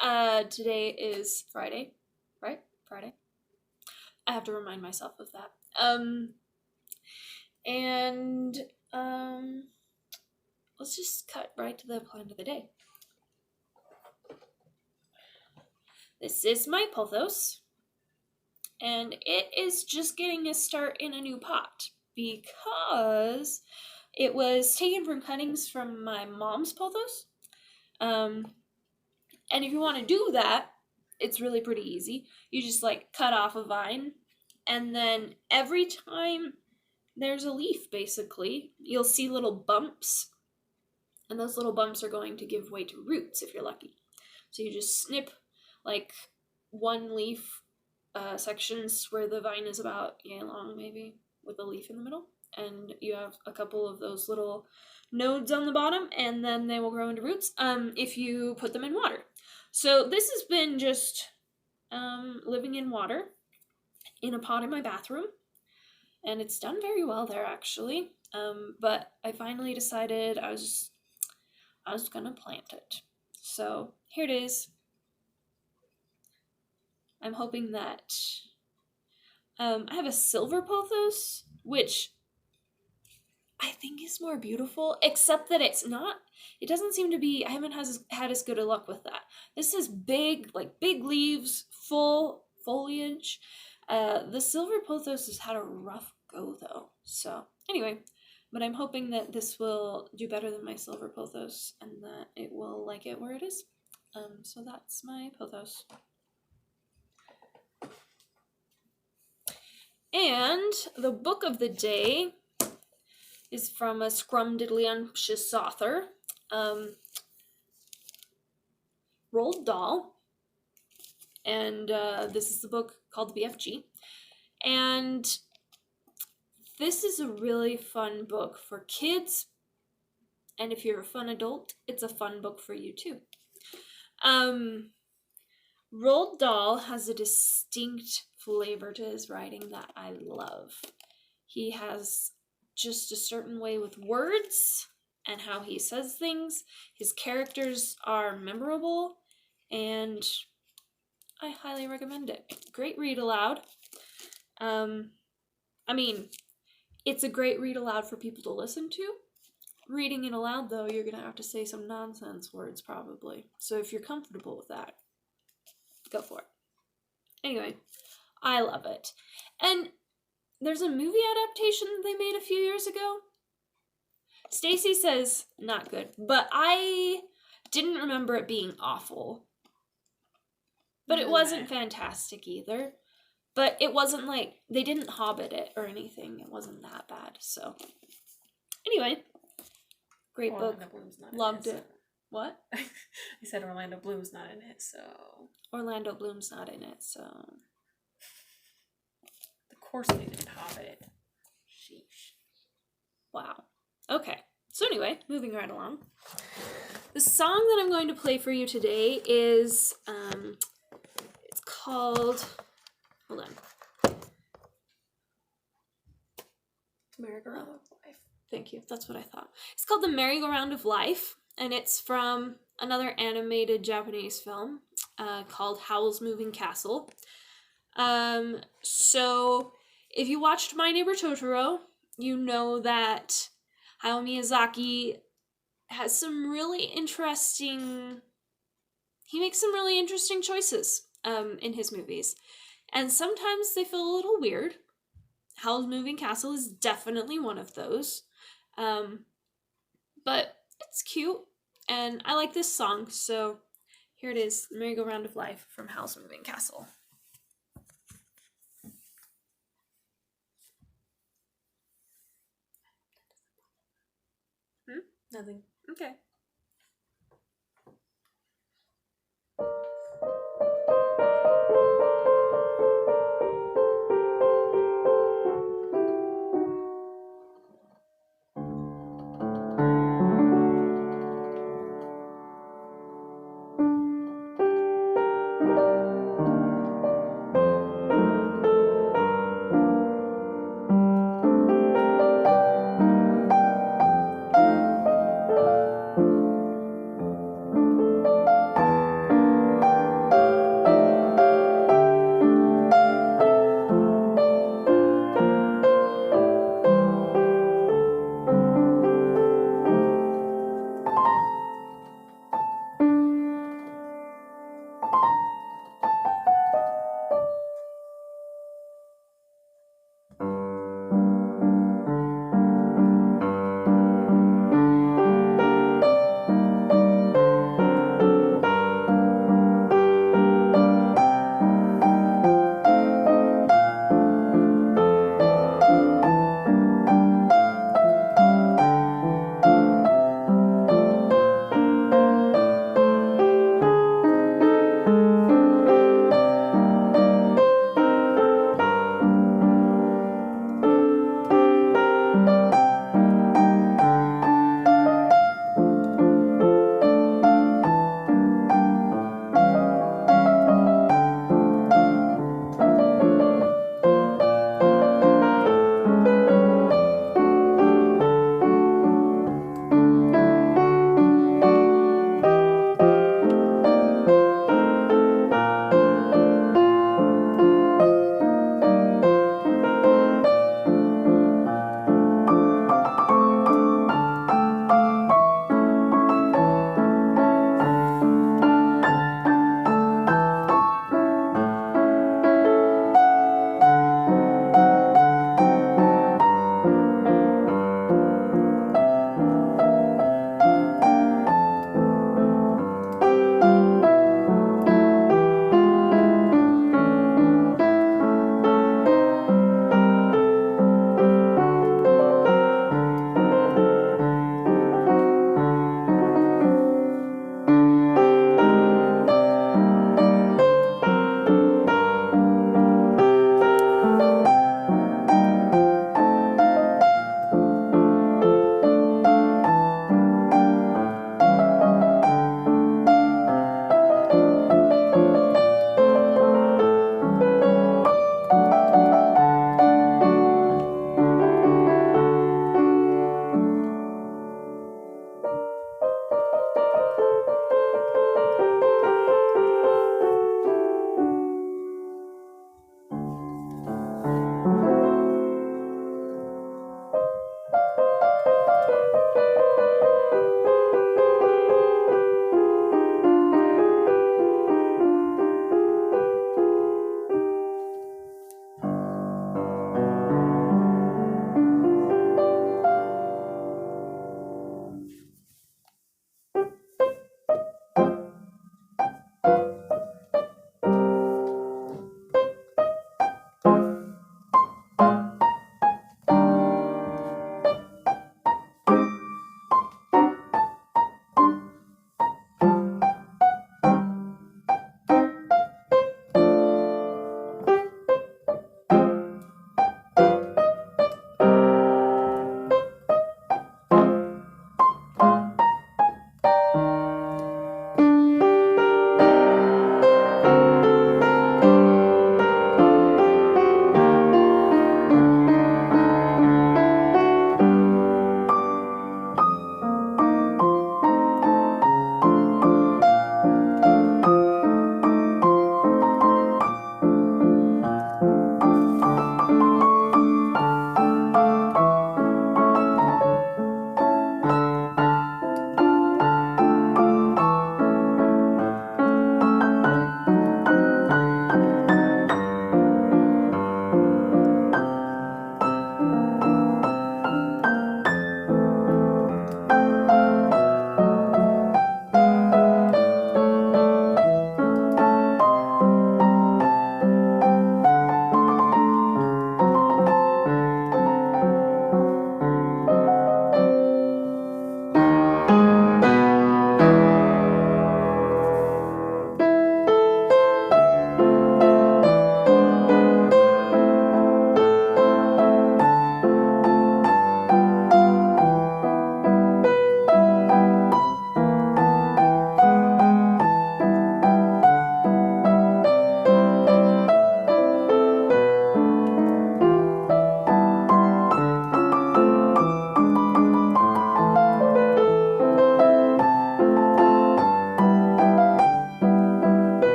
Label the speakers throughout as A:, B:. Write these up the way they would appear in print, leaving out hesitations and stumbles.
A: Today is Friday, right? Friday. I have to remind myself of that. And let's just cut right to the plan of the day. This is my Pothos, and it is just getting a start in a new pot because it was taken from cuttings from my mom's Pothos. And if you want to do that, it's really pretty easy. You just cut off a vine, and then every time there's a leaf, basically, you'll see little bumps, and those little bumps are going to give way to roots if you're lucky. So you just snip one leaf sections where the vine is about yay long, maybe, with a leaf in the middle, and you have a couple of those little nodes on the bottom, and then they will grow into roots if you put them in water. So this has been just living in water in a pot in my bathroom, and it's done very well there, actually. But I finally decided I was gonna plant it. So here it is. I'm hoping that I have a silver pothos, which I think is more beautiful, except that it doesn't seem to be, I haven't had as good a luck with that. This is big leaves, full foliage. The silver pothos has had a rough go though. So anyway, but I'm hoping that this will do better than my silver pothos and that it will like it where it is. So that's my pothos. And the book of the day is from a scrumdiddlyumptious author, Roald Dahl, and this is the book called The BFG. And this is a really fun book for kids, and if you're a fun adult, it's a fun book for you too. Roald Dahl has a distinct flavor to his writing that I love. He has just a certain way with words and how he says things. His characters are memorable, and I highly recommend it. Great read aloud. It's a great read aloud for people to listen to. Reading it aloud, though, you're going to have to say some nonsense words, probably. So if you're comfortable with that, go for it. Anyway, I love it. And there's a movie adaptation they made a few years ago. Stacy says not good, but I didn't remember it being awful. But it wasn't fantastic either. But it wasn't they didn't Hobbit it or anything. It wasn't that bad. So anyway, great book. Loved it. What?
B: I said Orlando Bloom's not in it, so...
A: Orlando Bloom's not in it, so...
B: Of course they didn't Hobbit it. Sheesh.
A: Wow. Okay. So anyway, moving right along. The song that I'm going to play for you today is, it's called... Hold on.
B: Merry-Go-Round of Life.
A: Thank you. That's what I thought. It's called The Merry-Go-Round of Life, and it's from another animated Japanese film called Howl's Moving Castle. So if you watched My Neighbor Totoro, you know that Hayao Miyazaki has some really interesting... He makes some really interesting choices in his movies. And sometimes they feel a little weird. Howl's Moving Castle is definitely one of those. But it's cute, and I like this song, so here it is, Merry-Go-Round of Life from Howl's Moving Castle.
B: Nothing.
A: Okay.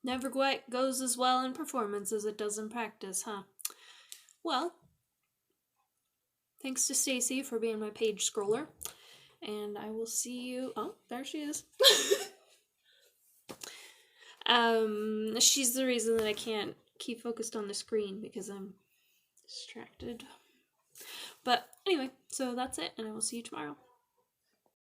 A: Never quite goes as well in performance as it does in practice, huh? Well, thanks to Stacy for being my page scroller. And I will see you. Oh, there she is. She's the reason that I can't keep focused on the screen because I'm distracted. But anyway, so that's it, and I will see you tomorrow.